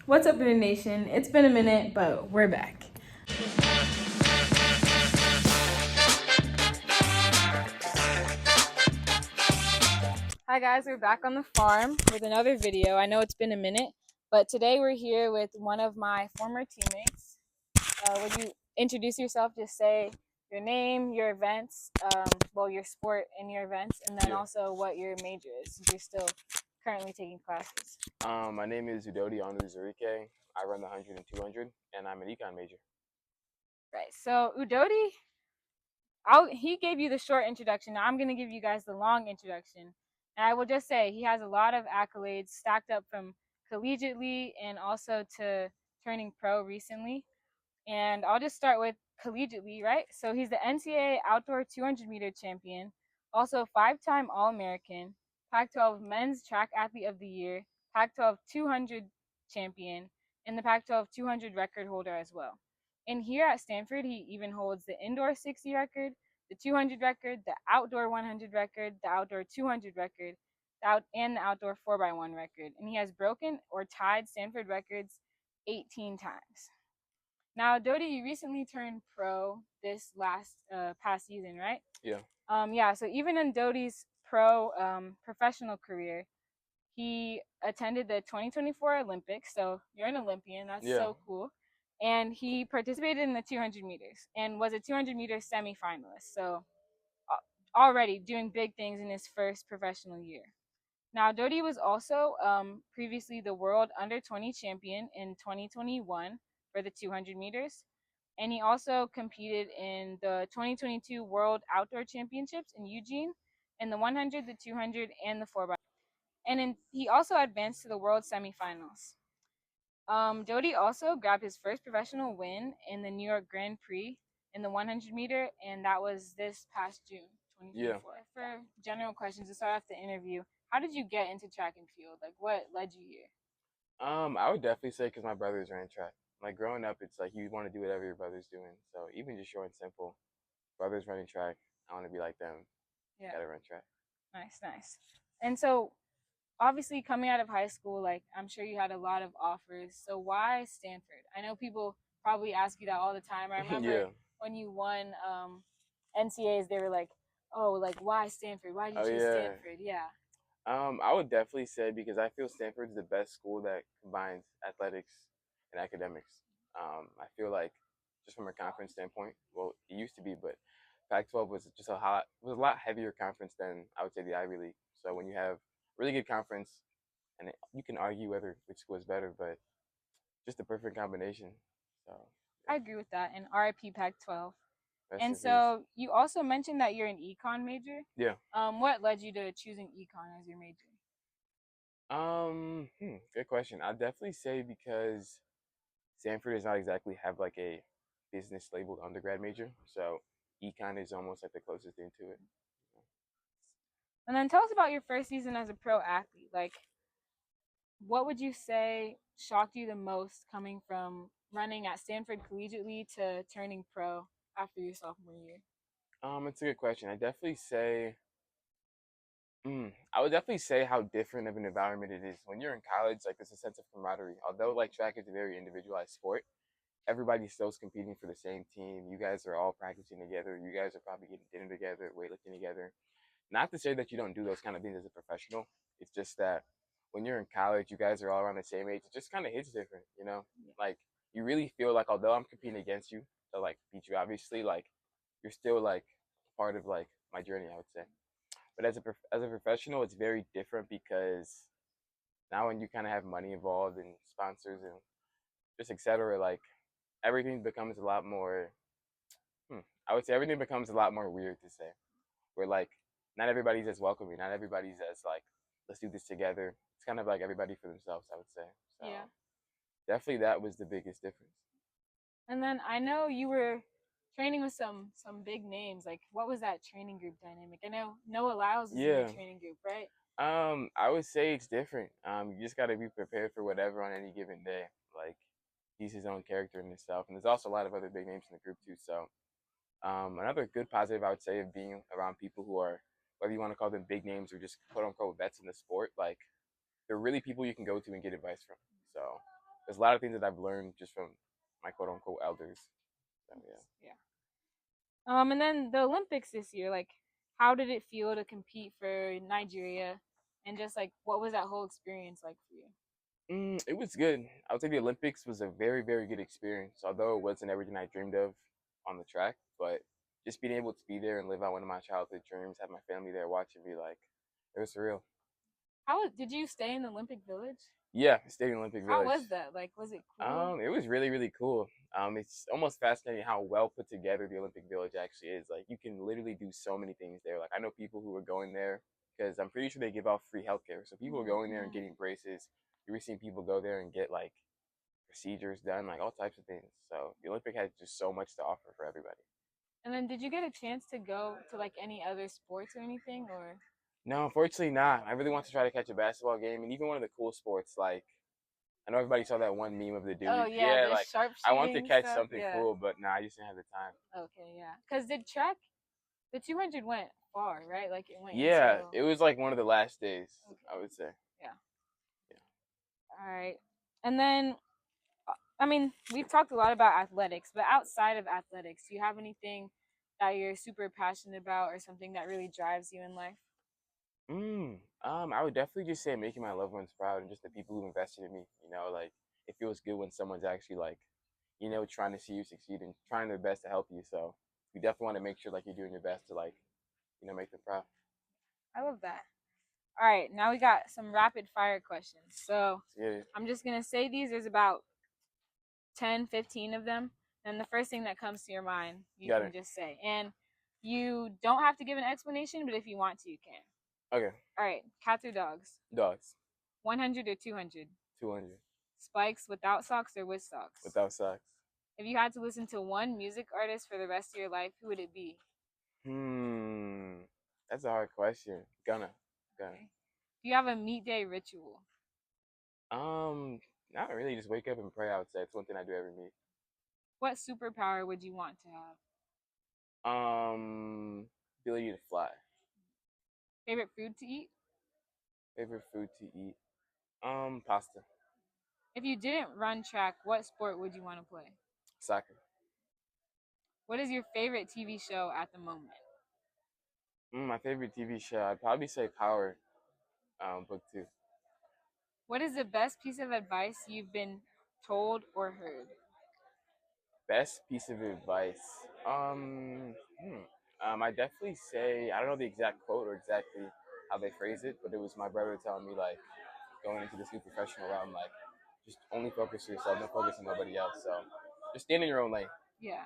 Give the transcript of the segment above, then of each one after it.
What's up, Udodi Nation? It's been a minute, but we're back. Hi guys, we're back on the farm with another video. I know it's been a minute, but today we're here with one of my former teammates. Would you introduce yourself? Just say your name, your events, your sport and your events, and then also what your major is, since you're still currently taking classes. My name is Udodi Onwuzurike. I run the 100 and 200, and I'm an econ major. Right. So Udodi, he gave you the short introduction. Now I'm going to give you guys the long introduction. And I will just say he has a lot of accolades stacked up from collegiately and also to turning pro recently. And I'll just start with collegiately, right? So he's the NCAA outdoor 200 meter champion, also 5-time All-American, Pac-12 men's track athlete of the year, Pac-12 200 champion, and the Pac-12 200 record holder as well. And here at Stanford, he even holds the indoor 60 record, the 200 record, the outdoor 100 record, the outdoor 200 record, and the outdoor 4x1 record. And he has broken or tied Stanford records 18 times. Now, Dodi, you recently turned pro this past season, right? Yeah. So even in Dodi's professional career, he attended the 2024 Olympics. So you're an Olympian. That's so cool. And he participated in the 200 meters and was a 200 meter semifinalist. So already doing big things in his first professional year. Now, Dodi was also previously the world under 20 champion in 2021 for the 200 meters. And he also competed in the 2022 World Outdoor Championships in Eugene, in the 100, the 200, and the 4x. And he also advanced to the World Semifinals. Dodi also grabbed his first professional win in the New York Grand Prix in the 100 meter, and that was this past June 2024. Yeah. For general questions to start off the interview, how did you get into track and field? Like, what led you here? I would definitely say because my brothers ran track. Like growing up, it's like you want to do whatever your brother's doing. So even just short and simple, brothers running track, I want to be like them. Yeah. Gotta run track. Nice. And so, obviously, coming out of high school, like I'm sure you had a lot of offers. So why Stanford? I know people probably ask you that all the time. I remember when you won NCAAs, they were like, "Oh, like why Stanford? Why did you choose Stanford?" Yeah. I would definitely say because I feel Stanford's the best school that combines athletics and academics. I feel like just from a conference standpoint, well, it used to be, but Pac-12 was just was a lot heavier conference than I would say the Ivy League. So when you have really good conference, and you can argue whether which school is better, but just the perfect combination. So I agree with that. And RIP Pac-12. rest And in peace. so you also mentioned that you're an econ major. Yeah. What led you to choosing econ as your major? Good question. I'd definitely say because Stanford does not exactly have like a business labeled undergrad major, so econ is almost like the closest thing to it. And then tell us about your first season as a pro athlete. Like, what would you say shocked you the most coming from running at Stanford collegiately to turning pro after your sophomore year? It's a good question. I would definitely say how different of an environment it is when you're in college. Like there's a sense of camaraderie. Although like track is a very individualized sport, everybody still's competing for the same team. You guys are all practicing together. You guys are probably getting dinner together, weightlifting together. Not to say that you don't do those kind of things as a professional. It's just that when you're in college, you guys are all around the same age. It just kind of hits different, you know? Like you really feel like although I'm competing against you to like beat you, obviously, like you're still like part of like my journey, I would say. But as a professional, it's very different because now when you kind of have money involved and sponsors and just etc., like everything becomes a lot more. I would say everything becomes a lot more weird to say. Where like not everybody's as welcoming, not everybody's as like let's do this together. It's kind of like everybody for themselves, I would say. So Yeah. definitely that was the biggest difference. And then I know you were training with some big names. Like, what was that training group dynamic? I know Noah Lyles was in your training group, right? I would say it's different. You just got to be prepared for whatever on any given day. Like he's his own character in himself, and there's also a lot of other big names in the group too. So another good positive I would say of being around people who are whether you want to call them big names or just quote unquote vets in the sport, like they're really people you can go to and get advice from. So there's a lot of things that I've learned just from my quote unquote elders. So, yeah. Yeah. And then the Olympics this year, like, how did it feel to compete for Nigeria, and just like what was that whole experience like for you? It was good. I would say the Olympics was a very, very good experience, although it wasn't everything I dreamed of on the track. But just being able to be there and live out one of my childhood dreams, have my family there watching me, like, it was surreal. Did you stay in the Olympic Village? Yeah, Stadium Olympic How Village. was that? Like, was it cool? It was really, really cool. It's almost fascinating how well put together the Olympic Village actually is. Like, you can literally do so many things there. Like, I know people who are going there because I'm pretty sure they give out free healthcare. So people are going there and getting braces. You're seeing people go there and get like procedures done, like all types of things. So the Olympic has just so much to offer for everybody. And then, did you get a chance to go to like any other sports or anything, or? No, unfortunately not. I really want to try to catch a basketball game and even one of the cool sports. Like, I know everybody saw that one meme of the dude. Oh yeah, the like sharpshooting I want to catch stuff. something cool, but nah, I just didn't have the time. Okay, yeah. Cause the 200 went far, right? Like it went. Yeah, until... it was like one of the last days, Okay. I would say. Yeah. All right. And then, I mean, we've talked a lot about athletics, but outside of athletics, do you have anything that you're super passionate about or something that really drives you in life? I would definitely just say making my loved ones proud and just the people who invested in me. Like it feels good when someone's actually like, trying to see you succeed and trying their best to help you. So you definitely want to make sure like you're doing your best to like, make them proud. I love that. All right, now we got some rapid fire questions. So Yeah. I'm just going to say these. There's about 10, 15 of them. And the first thing that comes to your mind, you can just say. And you don't have to give an explanation, but if you want to, you can. Okay. All right, cats or dogs? Dogs. 100 or 200? 200. Spikes without socks or with socks? Without socks. If you had to listen to one music artist for the rest of your life, who would it be? That's a hard question. Gunna. Okay. Do you have a meet day ritual? Not really. Just wake up and pray. I would say it's one thing I do every meet. What superpower would you want to have? Ability to fly. Favorite food to eat? Favorite food to eat? Pasta. If you didn't run track, what sport would you want to play? Soccer. What is your favorite TV show at the moment? My favorite TV show, I'd probably say Power, Book 2. What is the best piece of advice you've been told or heard? Best piece of advice? I definitely say, I don't know the exact quote or exactly how they phrase it, but it was my brother telling me, like, going into this new professional realm, like, just only focus on yourself, don't focus on nobody else. So just stand in your own lane. Yeah.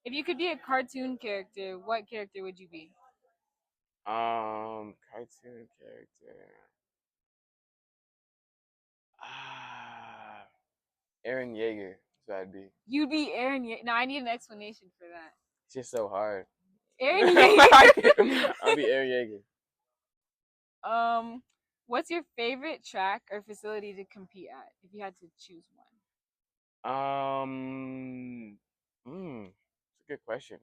If you could be a cartoon character, what character would you be? Cartoon character. Aaron Yeager. That's what I'd be. You'd be Aaron Yeager. No, I need an explanation for that. It's just so hard. Aaron Yeager. I'll be Aaron Yeager. What's your favorite track or facility to compete at if you had to choose one? It's a good question.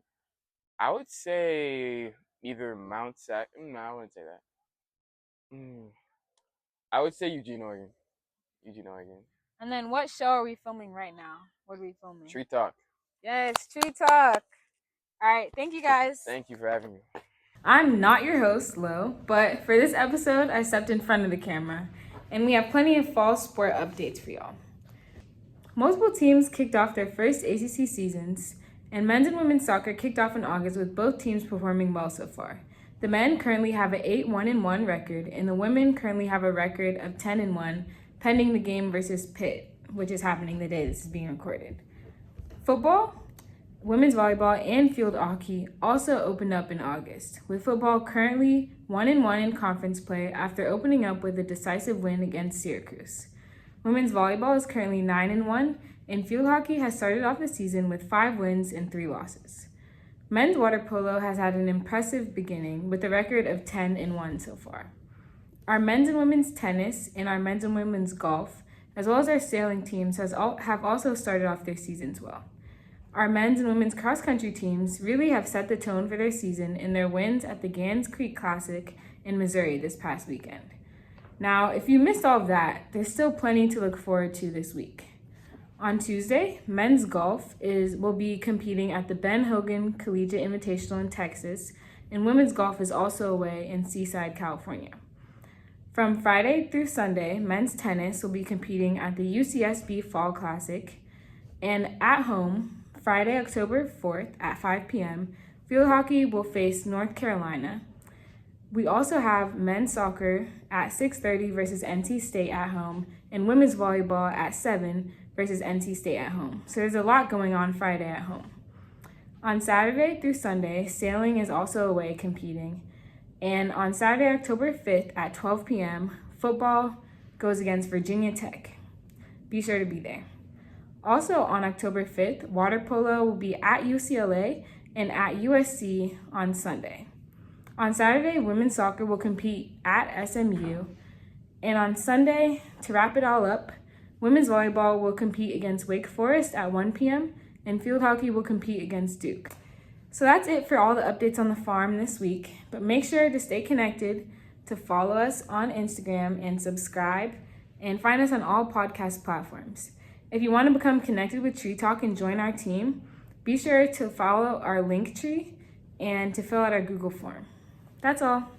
I would say either Mount Sac. No, I wouldn't say that. I would say Eugene, Oregon. And then what show are we filming right now? What are we filming? Treetalk. Yes, Treetalk. All right, thank you guys. Thank you for having me. I'm not your host, Lo, but for this episode, I stepped in front of the camera, and we have plenty of fall sport updates for y'all. Multiple teams kicked off their first ACC seasons, and men's and women's soccer kicked off in August with both teams performing well so far. The men currently have an 8-1-1 record, and the women currently have a record of 10-1, pending the game versus Pitt, which is happening the day this is being recorded. Football, women's volleyball, and field hockey also opened up in August, with football currently 1-1 in conference play after opening up with a decisive win against Syracuse. Women's volleyball is currently 9-1, and field hockey has started off the season with 5 wins and 3 losses. Men's water polo has had an impressive beginning with a record of 10-1 so far. Our men's and women's tennis and our men's and women's golf, as well as our sailing teams, have also started off their seasons well. Our men's and women's cross-country teams really have set the tone for their season in their wins at the Gans Creek Classic in Missouri this past weekend. Now, if you missed all of that, there's still plenty to look forward to this week. On Tuesday, men's golf will be competing at the Ben Hogan Collegiate Invitational in Texas, and women's golf is also away in Seaside, California. From Friday through Sunday, men's tennis will be competing at the UCSB Fall Classic, and at home, Friday, October 4th at 5 p.m., field hockey will face North Carolina. We also have men's soccer at 6:30 versus NC State at home, and women's volleyball at 7 versus NC State at home. So there's a lot going on Friday at home. On Saturday through Sunday, sailing is also away competing. And on Saturday, October 5th at 12 p.m., football goes against Virginia Tech. Be sure to be there. Also on October 5th, water polo will be at UCLA and at USC on Sunday. On Saturday, women's soccer will compete at SMU. And on Sunday, to wrap it all up, women's volleyball will compete against Wake Forest at 1 p.m. and field hockey will compete against Duke. So that's it for all the updates on the farm this week, but make sure to stay connected, to follow us on Instagram and subscribe, and find us on all podcast platforms. If you want to become connected with Treetalk and join our team, be sure to follow our link tree and to fill out our Google form. That's all.